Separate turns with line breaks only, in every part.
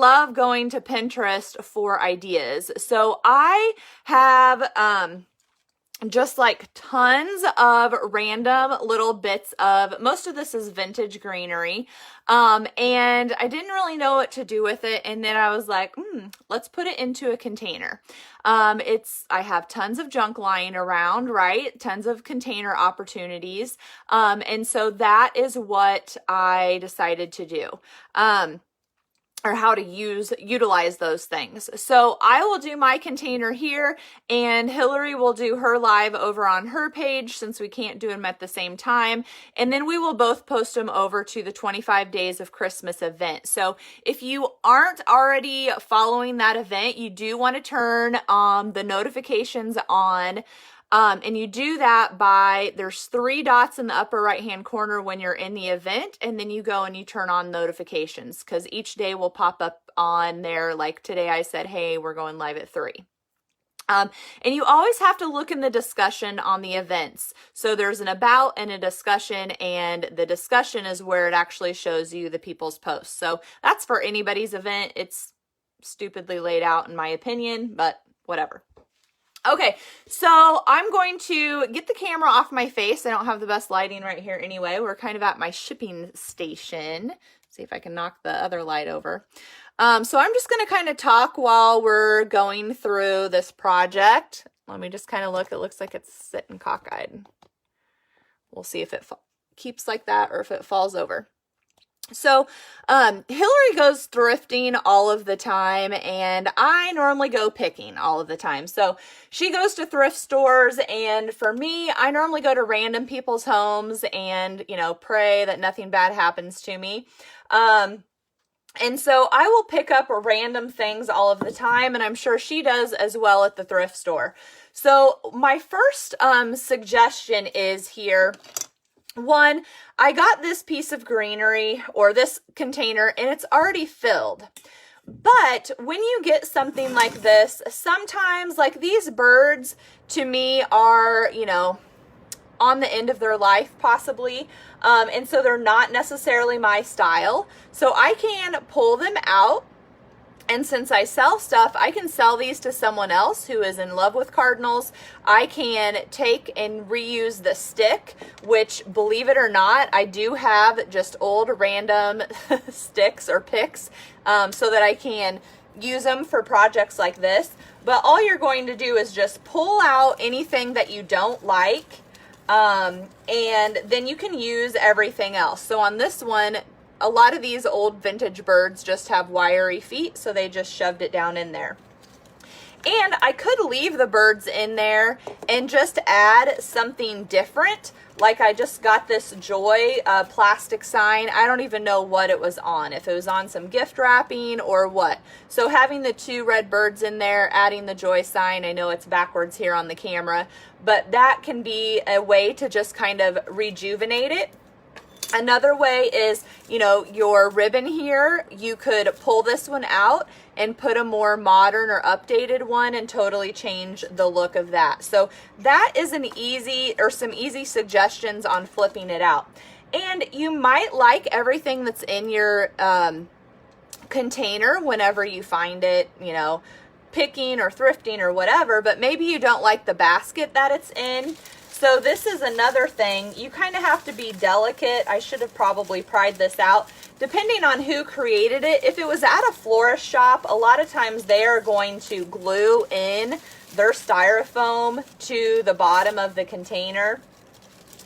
love going to Pinterest for ideas. So I have just like tons of random little bits of, most of this is vintage greenery. And I didn't really know what to do with it. And then I was like, let's put it into a container. I have tons of junk lying around, right? Tons of container opportunities. And so that is what I decided to do. Or how to utilize those things. So I will do my container here, and Hillary will do her live over on her page since we can't do them at the same time. And then we will both post them over to the 25 Days of Christmas event. So if you aren't already following that event, you do want to turn the notifications on. And you do that there's 3 dots in the upper right-hand corner when you're in the event, and then you go and you turn on notifications, because each day will pop up on there. Like today I said, hey, we're going live at 3. And you always have to look in the discussion on the events. So there's an about and a discussion, and the discussion is where it actually shows you the people's posts. So that's for anybody's event. It's stupidly laid out in my opinion, but whatever. Okay, so I'm going to get the camera off my face. I don't have the best lighting right here anyway. We're kind of at my shipping station. See if I can knock the other light over. So I'm just going to kind of talk while we're going through this project. Let me just kind of look. It looks like it's sitting cockeyed. We'll see if it keeps like that or if it falls over. So Hillary goes thrifting all of the time, and I normally go picking all of the time. So she goes to thrift stores, and for me, I normally go to random people's homes and, pray that nothing bad happens to me. And so I will pick up random things all of the time, and I'm sure she does as well at the thrift store. So my first suggestion is here. One, I got this piece of greenery or this container, and it's already filled. But when you get something like this, sometimes like these birds to me are, on the end of their life possibly. And so they're not necessarily my style. So I can pull them out. And since I sell stuff, I can sell these to someone else who is in love with cardinals. I can take and reuse the stick, which, believe it or not, I do have just old random sticks or picks so that I can use them for projects like this. But all you're going to do is just pull out anything that you don't like, and then you can use everything else. So on this one, a lot of these old vintage birds just have wiry feet, so they just shoved it down in there. And I could leave the birds in there and just add something different. Like I just got this Joy plastic sign. I don't even know what it was on, if it was on some gift wrapping or what. So having the 2 red birds in there, adding the Joy sign, I know it's backwards here on the camera, but that can be a way to just kind of rejuvenate it. Another way is, your ribbon here, you could pull this one out and put a more modern or updated one and totally change the look of that. So that is some easy suggestions on flipping it out. And you might like everything that's in your container whenever you find it, picking or thrifting or whatever, but maybe you don't like the basket that it's in. So this is another thing. You kind of have to be delicate. I should have probably pried this out. Depending on who created it, if it was at a florist shop, a lot of times they are going to glue in their styrofoam to the bottom of the container.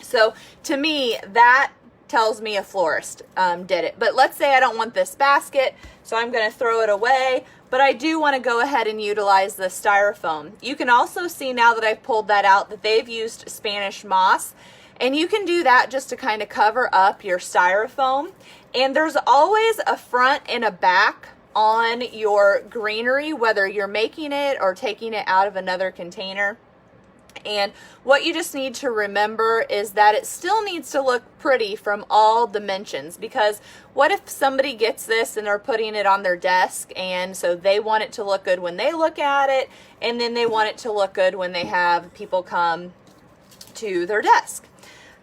So to me, that tells me a florist did it. But let's say I don't want this basket, so I'm going to throw it away. But I do want to go ahead and utilize the styrofoam. You can also see now that I've pulled that out that they've used Spanish moss. And you can do that just to kind of cover up your styrofoam. And there's always a front and a back on your greenery, whether you're making it or taking it out of another container. And what you just need to remember is that it still needs to look pretty from all dimensions, because what if somebody gets this and they're putting it on their desk, and so they want it to look good when they look at it, and then they want it to look good when they have people come to their desk.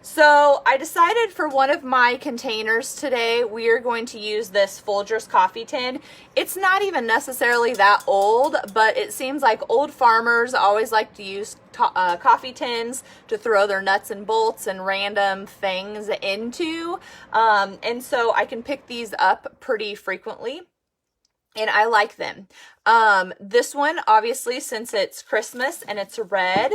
So I decided for one of my containers today, we are going to use this Folgers coffee tin. It's not even necessarily that old, but it seems like old farmers always like to use coffee tins to throw their nuts and bolts and random things into. And so I can pick these up pretty frequently, and I like them. This one, obviously, since it's Christmas and it's red,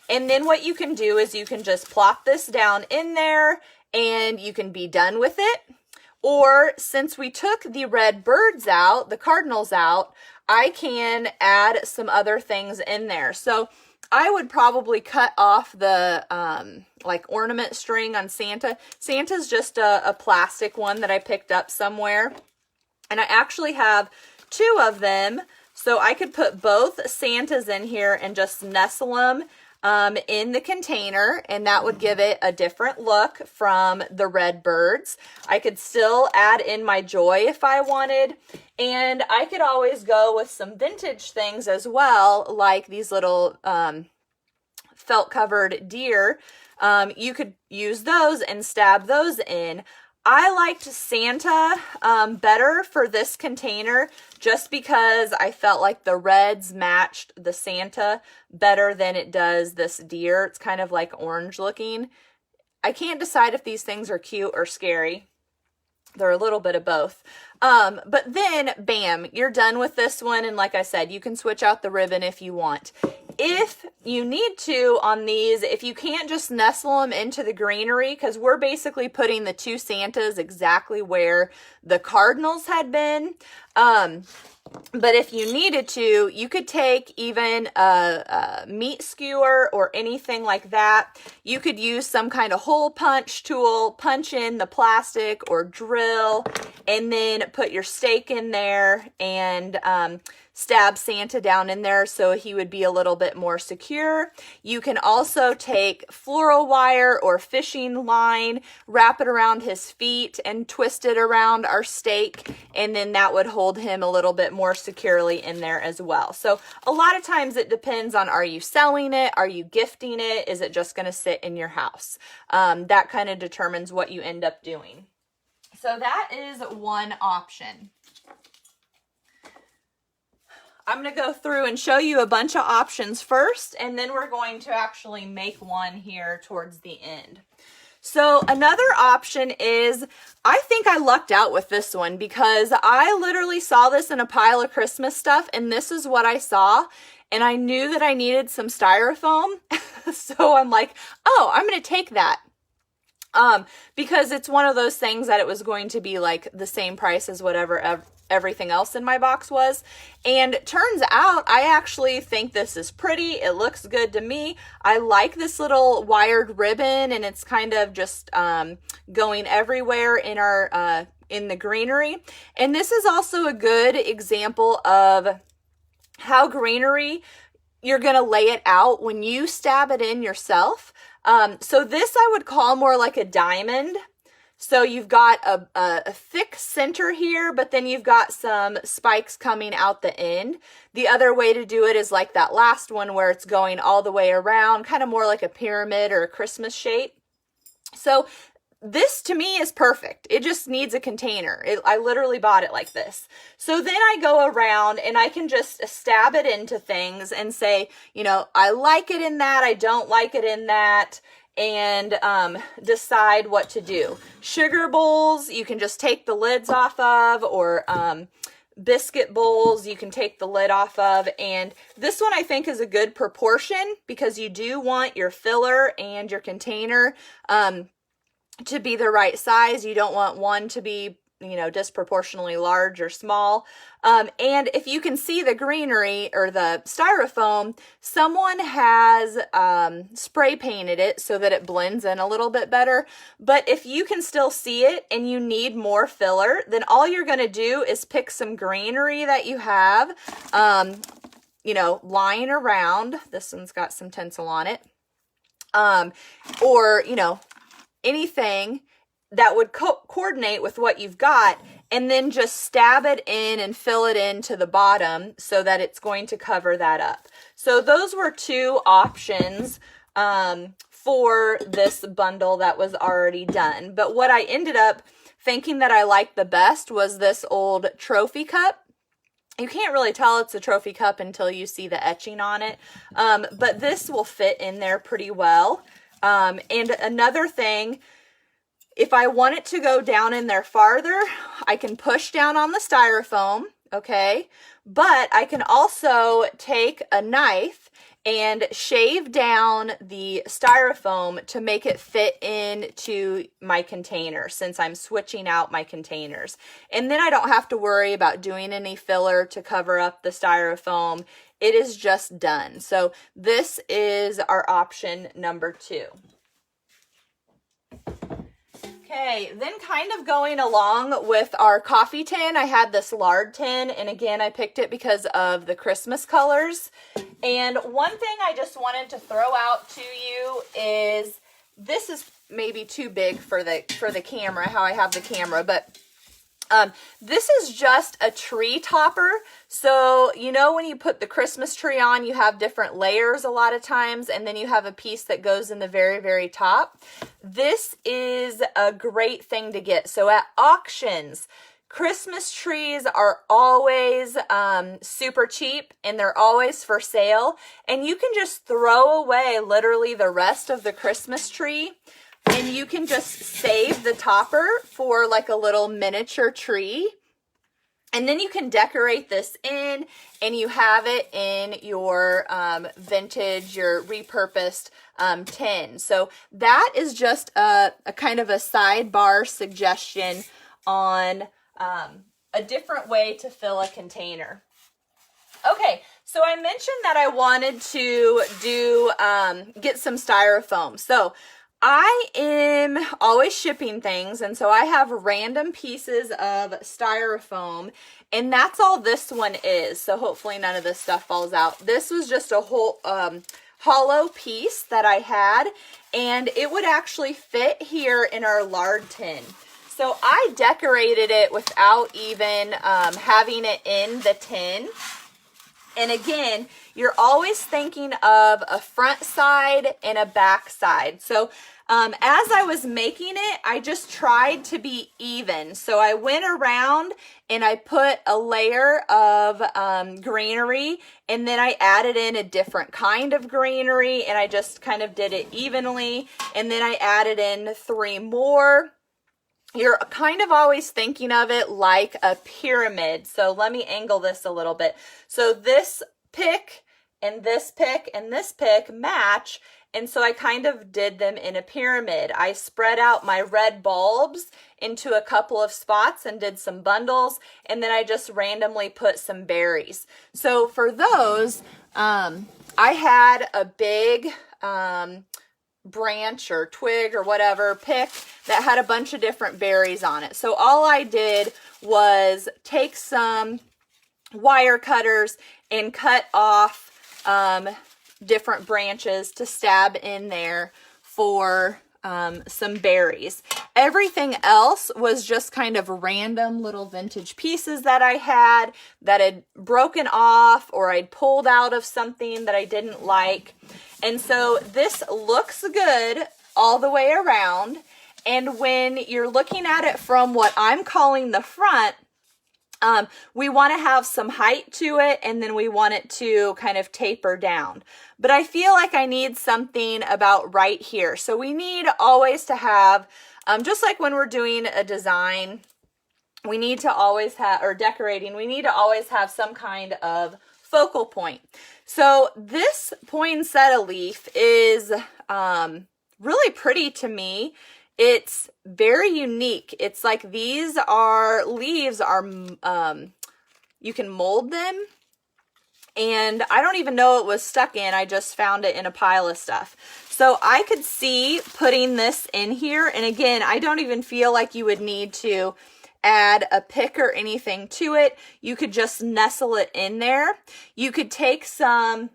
and then what you can do is you can just plop this down in there and you can be done with it. Or since we took the red birds out, the cardinals out, I can add some other things in there. So I would probably cut off the like ornament string on Santa. Santa's just a plastic one that I picked up somewhere. And I actually have two of them, so I could put both Santas in here and just nestle them in the container, and that would give it a different look from the red birds. I could still add in my joy if I wanted, and I could always go with some vintage things as well, like these little felt covered deer. You could use those and stab those in. I liked Santa better for this container just because I felt like the reds matched the Santa better than it does this deer. It's kind of like orange looking. I can't decide if these things are cute or scary. They're a little bit of both. But then, bam, you're done with this one. And like I said, you can switch out the ribbon if you want. If you need to on these, if you can't just nestle them into the greenery, because we're basically putting the two Santas exactly where the cardinals had been. But if you needed to, you could take even a meat skewer or anything like that. You could use some kind of hole punch tool, punch in the plastic or drill, and then put your stake in there and stab Santa down in there so he would be a little bit more secure. You can also take floral wire or fishing line, wrap it around his feet and twist it around our stake, and then that would hold him a little bit more securely in there as well. So a lot of times it depends on, are you selling it? Are you gifting it? Is it just going to sit in your house? That kind of determines what you end up doing. So that is one option. I'm going to go through and show you a bunch of options first, and then we're going to actually make one here towards the end. So another option is, I think I lucked out with this one because I literally saw this in a pile of Christmas stuff, and this is what I saw, and I knew that I needed some styrofoam. So I'm like, oh, I'm going to take that. Because it's one of those things that it was going to be like the same price as whatever everything else in my box was. And turns out I actually think this is pretty. It looks good to me. I like this little wired ribbon, and it's kind of just going everywhere in our in the greenery. And this is also a good example of how greenery, you're going to lay it out when you stab it in yourself. So this I would call more like a diamond. So you've got a thick center here, but then you've got some spikes coming out the end. The other way to do it is like that last one where it's going all the way around, kind of more like a pyramid or a Christmas shape. So this to me is perfect. It just needs a container. I literally bought it like this. So then I go around and I can just stab it into things and say, you know, I like it in that, I don't like it in that, and decide what to do. Sugar bowls, you can just take the lids off of, or biscuit bowls, you can take the lid off of. And this one I think is a good proportion because you do want your filler and your container to be the right size. You don't want one to be, you know, disproportionately large or small. And if you can see the greenery or the styrofoam, someone has spray painted it so that it blends in a little bit better. But if you can still see it and you need more filler, then all you're going to do is pick some greenery that you have, you know, lying around. This one's got some tinsel on it. Or, you know, anything that would coordinate with what you've got, and then just stab it in and fill it into the bottom so that it's going to cover that up. So those were two options for this bundle that was already done. But what I ended up thinking that I liked the best was this old trophy cup. You can't really tell it's a trophy cup until you see the etching on it, but this will fit in there pretty well. And another thing, if I want it to go down in there farther, I can push down on the styrofoam, okay? But I can also take a knife and shave down the styrofoam to make it fit into my container, since I'm switching out my containers. And then I don't have to worry about doing any filler to cover up the styrofoam. It is just done. So this is our option number 2. Okay, then kind of going along with our coffee tin, I had this lard tin, and again, I picked it because of the Christmas colors. And one thing I just wanted to throw out to you is, this is maybe too big for the camera, how I have the camera, but this is just a tree topper. So, you know, when you put the Christmas tree on, you have different layers a lot of times, and then you have a piece that goes in the very, very top. This is a great thing to get. So at auctions, Christmas trees are always super cheap, and they're always for sale. And you can just throw away literally the rest of the Christmas tree, and you can just save the topper for like a little miniature tree. And then you can decorate this in, and you have it in your vintage, your repurposed tin. So that is just a kind of a sidebar suggestion on a different way to fill a container. Okay, so I mentioned that I wanted to do get some styrofoam. So I am always shipping things, and so I have random pieces of styrofoam, and that's all this one is. So hopefully none of this stuff falls out. This was just a whole hollow piece that I had, and it would actually fit here in our lard tin. So I decorated it without even having it in the tin. And again, you're always thinking of a front side and a back side. So as I was making it, I just tried to be even. So I went around and I put a layer of greenery, and then I added in a different kind of greenery, and I just kind of did it evenly. And then I added in 3 more. You're kind of always thinking of it like a pyramid. So let me angle this a little bit. So this pick and this pick and this pick match. And so I kind of did them in a pyramid. I spread out my red bulbs into a couple of spots and did some bundles. And then I just randomly put some berries. So for those, I had a big branch or twig or whatever pick that had a bunch of different berries on it. So all I did was take some wire cutters and cut off different branches to stab in there for some berries. Everything else was just kind of random little vintage pieces that I had that had broken off or I'd pulled out of something that I didn't like. And so this looks good all the way around. And when you're looking at it from what I'm calling the front, we want to have some height to it, and then we want it to kind of taper down. But I feel like I need something about right here. So we need always to have, just like when we're doing a design, we need to always have, or decorating, we need to always have some kind of focal point. So this poinsettia leaf is really pretty to me. It's very unique. It's like these are leaves are, you can mold them. And I don't even know it was stuck in. I just found it in a pile of stuff. So I could see putting this in here. And again, I don't even feel like you would need to add a pick or anything to it. You could just nestle it in there. You could take some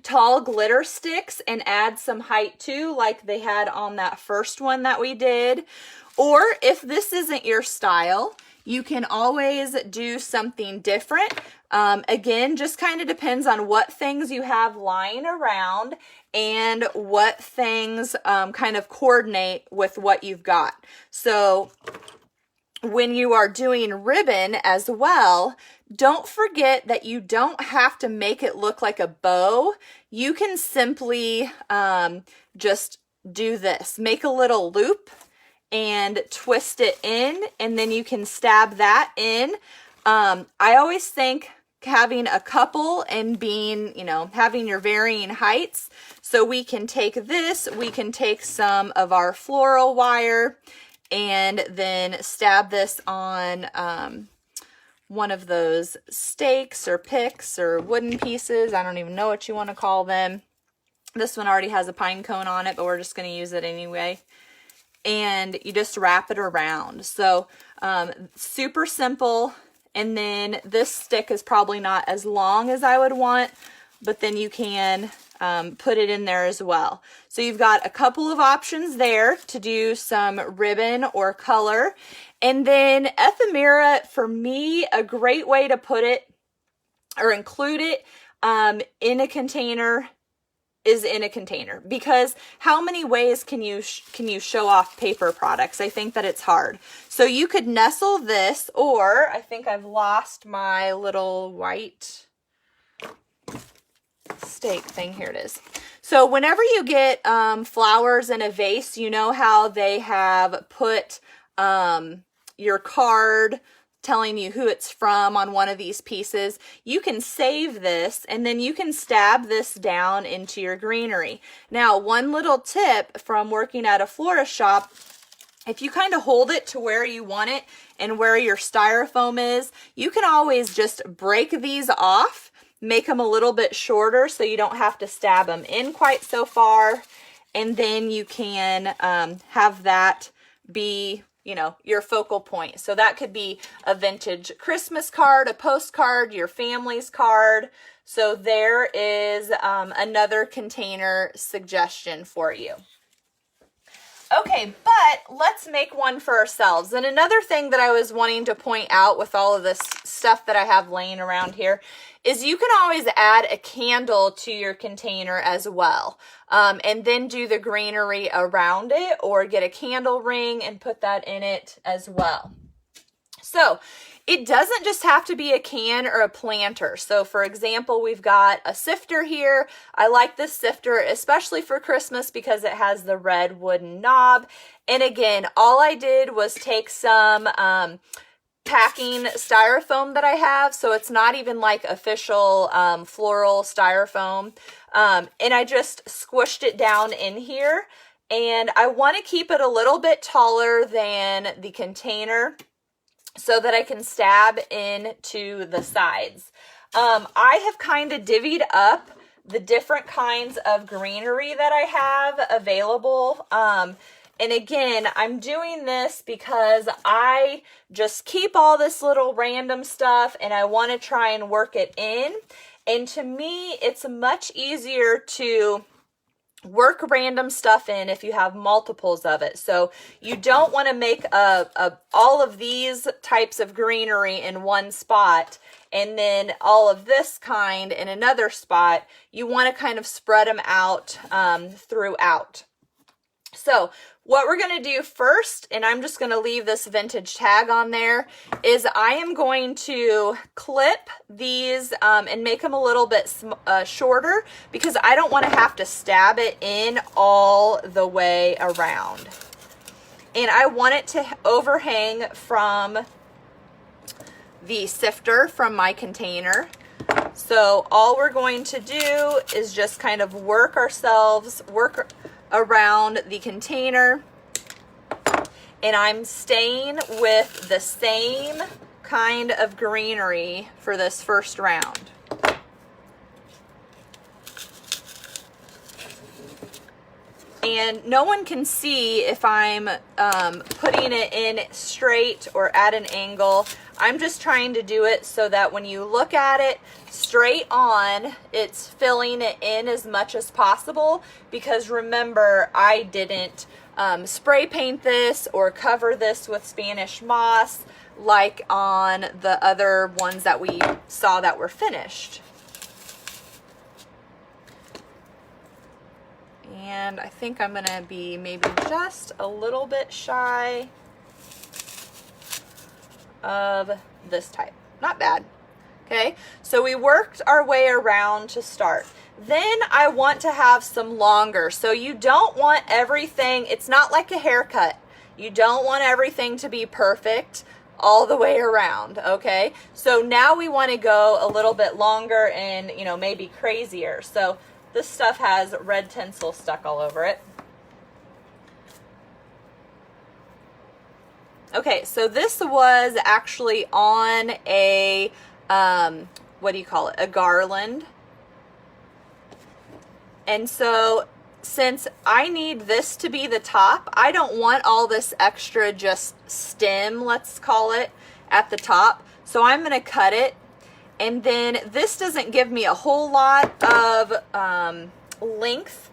tall glitter sticks and add some height too, like they had on that first one that we did. Or if this isn't your style, You can always do something different. Again, just kind of depends on what things you have lying around and what things kind of coordinate with what you've got. So when you are doing ribbon as well, don't forget that you don't have to make it look like a bow. You can simply just do this. Make a little loop and twist it in, and then you can stab that in. I always think having a couple and being, having your varying heights. So we can take this, we can take some of our floral wire and then stab this on one of those stakes or picks or wooden pieces. I don't even know what you want to call them. This one already has a pine cone on it, but we're just going to use it anyway. And you just wrap it around. So super simple. And then this stick is probably not as long as I would want, but then you can put it in there as well. So you've got a couple of options there to do some ribbon or color. And then ephemera, for me, a great way to put it or include it in a container is in a container, because how many ways can you show off paper products? I think that it's hard. So you could nestle this, or I think I've lost my little white stake thing. Here it is. So whenever you get flowers in a vase, you know how they have put your card telling you who it's from on one of these pieces. You can save this, and then you can stab this down into your greenery. Now, one little tip from working at a florist shop: if you kind of hold it to where you want it and where your styrofoam is, you can always just break these off, make them a little bit shorter so you don't have to stab them in quite so far, and then you can have that be your focal point. So that could be a vintage Christmas card, a postcard, your family's card. So there is another container suggestion for you. Okay, but let's make one for ourselves. And another thing that I was wanting to point out with all of this stuff that I have laying around here is you can always add a candle to your container as well. And then do the greenery around it, or get a candle ring and put that in it as well. So it doesn't just have to be a can or a planter. So for example, we've got a sifter here. I like this sifter, especially for Christmas, because it has the red wooden knob. And again, all I did was take some packing styrofoam that I have. So it's not even like official floral styrofoam. And I just squished it down in here. And I want to keep it a little bit taller than the container, so that I can stab into the sides. I have kind of divvied up the different kinds of greenery that I have available. And again, I'm doing this because I just keep all this little random stuff and I want to try and work it in. And to me, it's much easier to work random stuff in if you have multiples of it. So you don't want to make all of these types of greenery in one spot and then all of this kind in another spot. You want to kind of spread them out throughout. So what we're going to do first, and I'm just going to leave this vintage tag on there, is I am going to clip these and make them a little bit shorter, because I don't want to have to stab it in all the way around. And I want it to overhang from the sifter from my container. So all we're going to do is just kind of work around the container, and I'm staying with the same kind of greenery for this first round. And no one can see if I'm putting it in straight or at an angle. I'm just trying to do it so that when you look at it straight on, it's filling it in as much as possible, because remember, I didn't spray paint this or cover this with Spanish moss. like on the other ones that we saw that were finished. And I think I'm gonna be maybe just a little bit shy of this type. Not bad. Okay, so we worked our way around to start. Then I want to have some longer. So you don't want everything, it's not like a haircut. You don't want everything to be perfect all the way around, okay? So now we want to go a little bit longer and, you know, maybe crazier. So this stuff has red tinsel stuck all over it. Okay, so this was actually on a, what do you call it? A garland. And so since I need this to be the top, I don't want all this extra just stem, let's call it, at the top. So I'm going to cut it. And then this doesn't give me a whole lot of length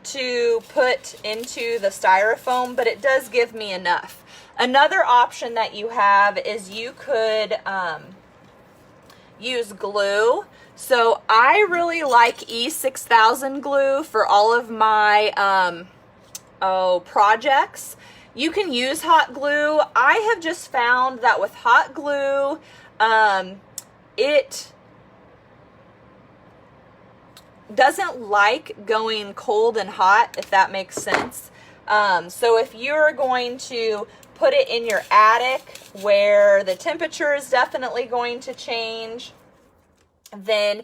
to put into the styrofoam, but it does give me enough. Another option that you have is you could use glue. So I really like E6000 glue for all of my projects. You can use hot glue. I have just found that with hot glue, it doesn't like going cold and hot, if that makes sense. So if you're going to put it in your attic where the temperature is definitely going to change, then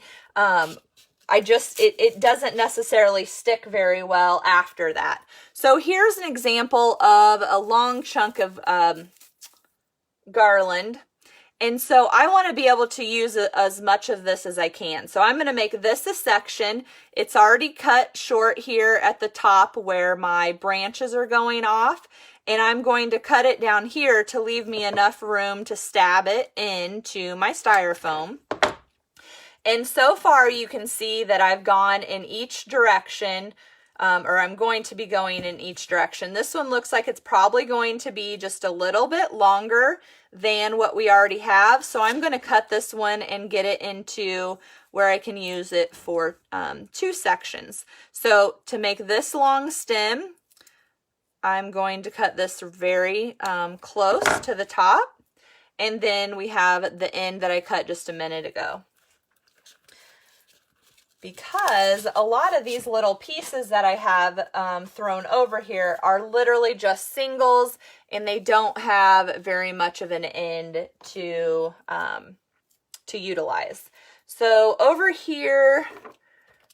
it doesn't necessarily stick very well after that. So here's an example of a long chunk of garland. And so I want to be able to use as much of this as I can. So I'm going to make this a section. It's already cut short here at the top where my branches are going off. And I'm going to cut it down here to leave me enough room to stab it into my styrofoam. And so far you can see that I've gone in each direction, or I'm going to be going in each direction. This one looks like it's probably going to be just a little bit longer than what we already have. So I'm going to cut this one and get it into where I can use it for 2 sections. So to make this long stem, I'm going to cut this very close to the top. And then we have the end that I cut just a minute ago. Because a lot of these little pieces that I have thrown over here are literally just singles, and they don't have very much of an end to utilize. So over here,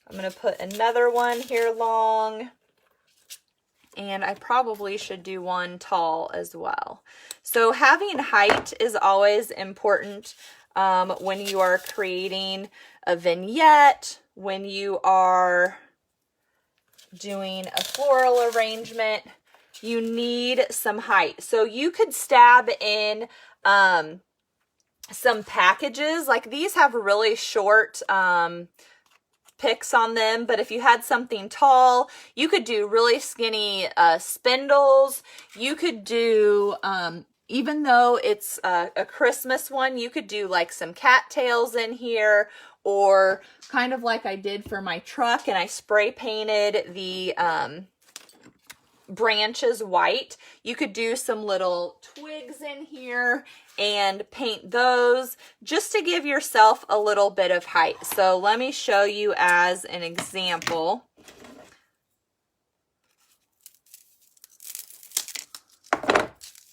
I'm going to put another one here long, and I probably should do one tall as well. So having height is always important when you are creating a vignette, when you are doing a floral arrangement, you need some height. So you could stab in some packages. Like these have really short picks on them, but if you had something tall, you could do really skinny spindles. You could do, even though it's a Christmas one, you could do like some cattails in here, or kind of like I did for my truck, and I spray painted the branches white. You could do some little twigs in here and paint those just to give yourself a little bit of height. So let me show you as an example.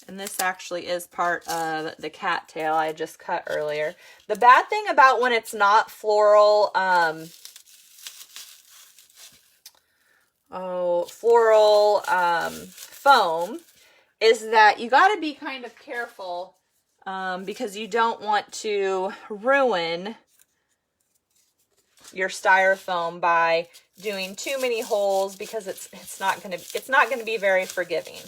And this actually is part of the cattail I just cut earlier. The bad thing about when it's not floral, foam is that you got to be kind of careful because you don't want to ruin your styrofoam by doing too many holes, because it's not going to be very forgiving.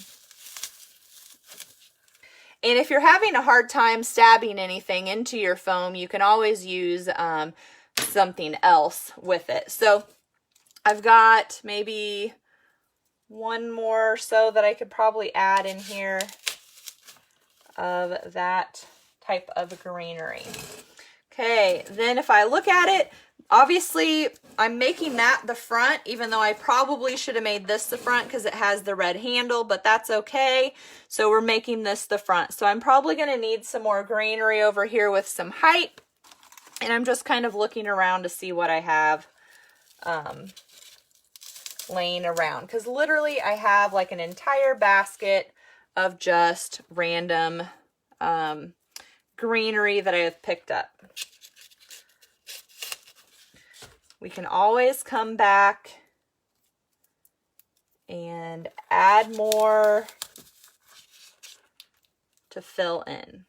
And if you're having a hard time stabbing anything into your foam, you can always use something else with it. So I've got maybe one more or so that I could probably add in here. of that type of greenery. Okay, then if I look at it, obviously I'm making that the front, even though I probably should have made this the front because it has the red handle, but that's okay. So we're making this the front. So I'm probably going to need some more greenery over here with some height. And I'm just kind of looking around to see what I have laying around, because literally I have like an entire basket of just random greenery that I have picked up. We can always come back and add more to fill in.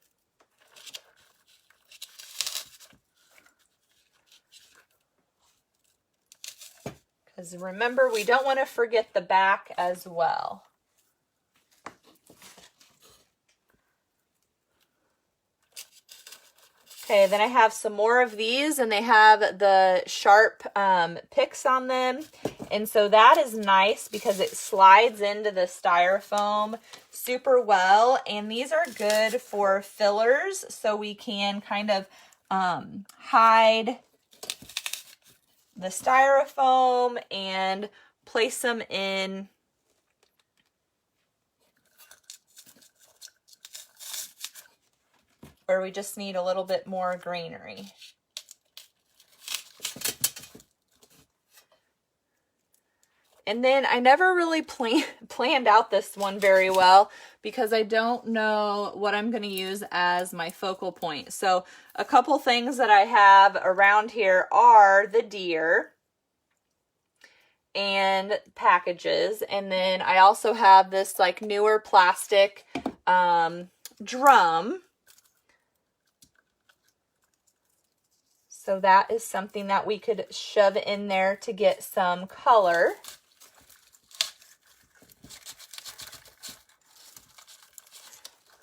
Because remember, we don't want to forget the back as well. Okay, then I have some more of these, and they have the sharp picks on them. And so that is nice because it slides into the styrofoam super well. And these are good for fillers, so we can kind of hide the styrofoam and place them in where we just need a little bit more greenery. And then I never really planned out this one very well because I don't know what I'm going to use as my focal point. So a couple things that I have around here are the deer and packages. And then I also have this like newer plastic drum. So that is something that we could shove in there to get some color.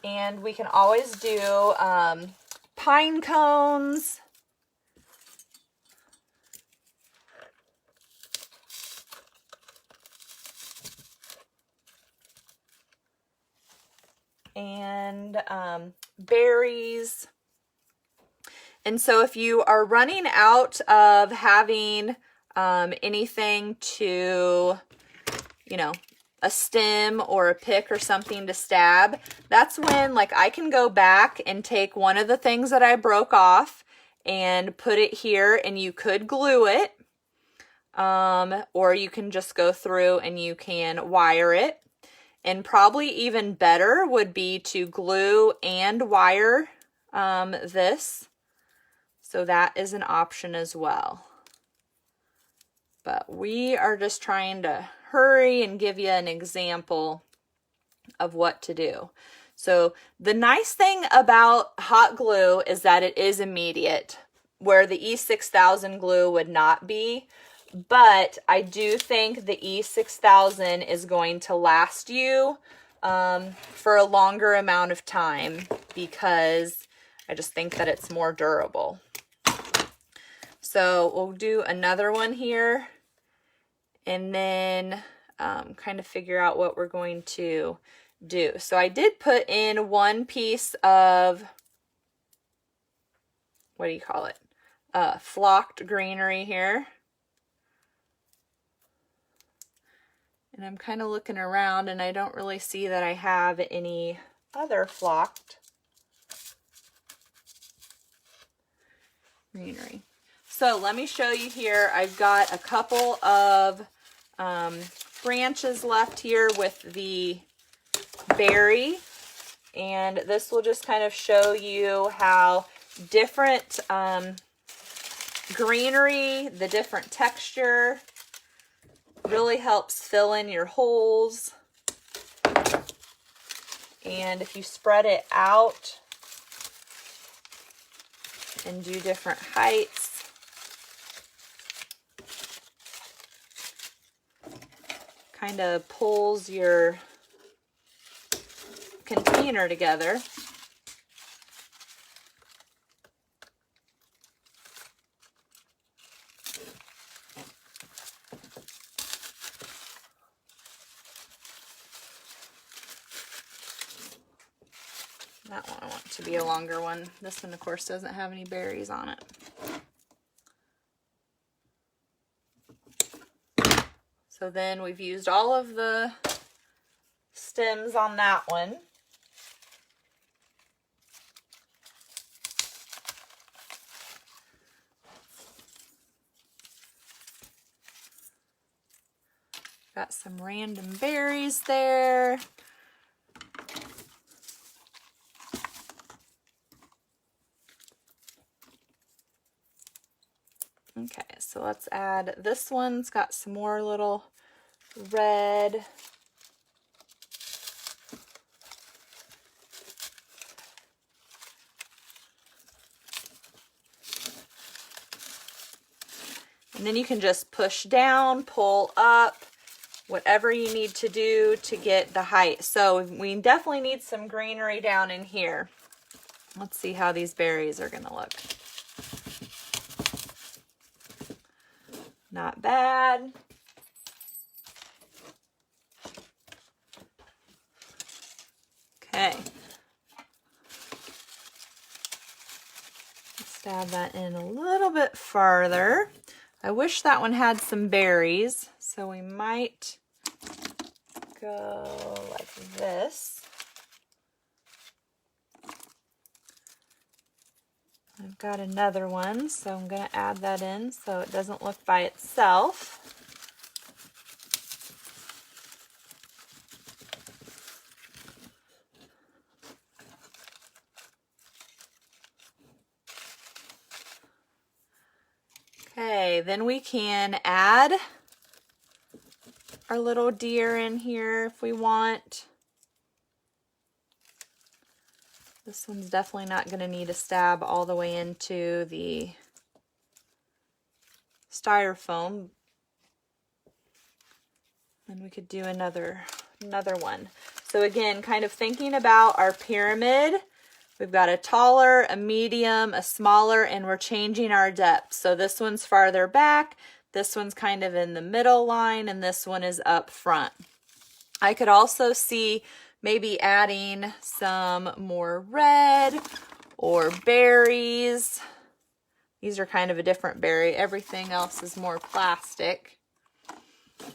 And we can always do pine cones. And berries. And so if you are running out of having anything to, you know, a stem or a pick or something to stab, that's when like I can go back and take one of the things that I broke off and put it here, and you could glue it, or you can just go through and you can wire it. And probably even better would be to glue and wire this. So that is an option as well. But we are just trying to hurry and give you an example of what to do. So the nice thing about hot glue is that it is immediate, where the E6000 glue would not be. But I do think the E6000 is going to last you for a longer amount of time, because I just think that it's more durable. So we'll do another one here, and then kind of figure out what we're going to do. So I did put in one piece of, what do you call it? Flocked greenery here. And I'm kind of looking around, and I don't really see that I have any other flocked greenery. So let me show you here. I've got a couple of branches left here with the berry, and this will just kind of show you how different greenery, the different texture, really helps fill in your holes. And if you spread it out and do different heights, kind of pulls your container together. That one I want to be a longer one. This one, of course, doesn't have any berries on it. So then we've used all of the stems on that one. Got some random berries there. Okay, so let's add, this one's got some more little red. And then you can just push down, pull up, whatever you need to do to get the height. So we definitely need some greenery down in here. Let's see how these berries are gonna look. Not bad. Okay. Let's add that in a little bit farther. I wish that one had some berries, so we might go like this. I've got another one, so I'm going to add that in so it doesn't look by itself. Okay, then we can add our little deer in here if we want. This one's definitely not going to need a stab all the way into the styrofoam. And we could do another one. So again, kind of thinking about our pyramid, we've got a taller, a medium, a smaller, and we're changing our depth. So this one's farther back, this one's kind of in the middle line, and this one is up front. I could also see maybe adding some more red or berries. These are kind of a different berry. Everything else is more plastic.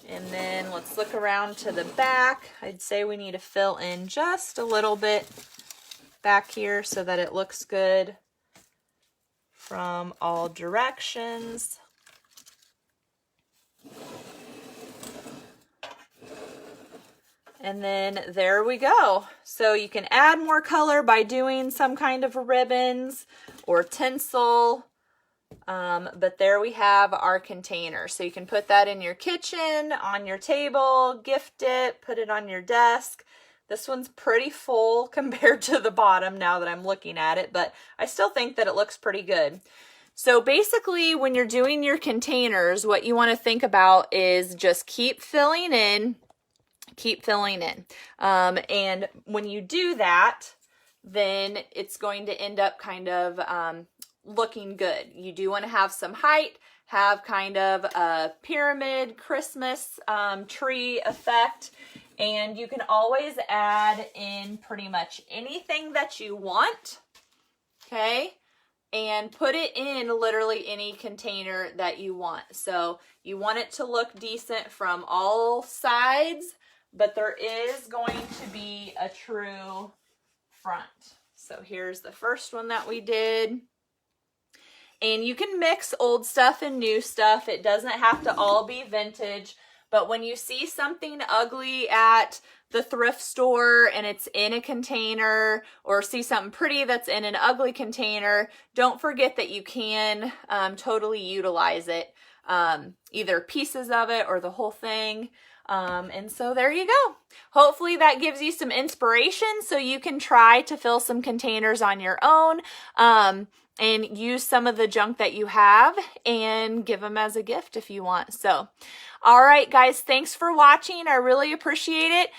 And then let's look around to the back. I'd say we need to fill in just a little bit back here so that it looks good from all directions. And then there we go. So you can add more color by doing some kind of ribbons or tinsel. But there we have our container. So you can put that in your kitchen, on your table, gift it, put it on your desk. This one's pretty full compared to the bottom now that I'm looking at it, but I still think that it looks pretty good. So basically when you're doing your containers, what you want to think about is just keep filling in. Keep filling in. And when you do that, then it's going to end up kind of looking good. You do want to have some height, have kind of a pyramid Christmas tree effect, and you can always add in pretty much anything that you want, okay? And put it in literally any container that you want. So you want it to look decent from all sides, but there is going to be a true front. So here's the first one that we did. And you can mix old stuff and new stuff. It doesn't have to all be vintage, but when you see something ugly at the thrift store and it's in a container, or see something pretty that's in an ugly container, don't forget that you can totally utilize it, either pieces of it or the whole thing. And so there you go. Hopefully that gives you some inspiration so you can try to fill some containers on your own, and use some of the junk that you have and give them as a gift if you want. So, all right, guys, thanks for watching. I really appreciate it.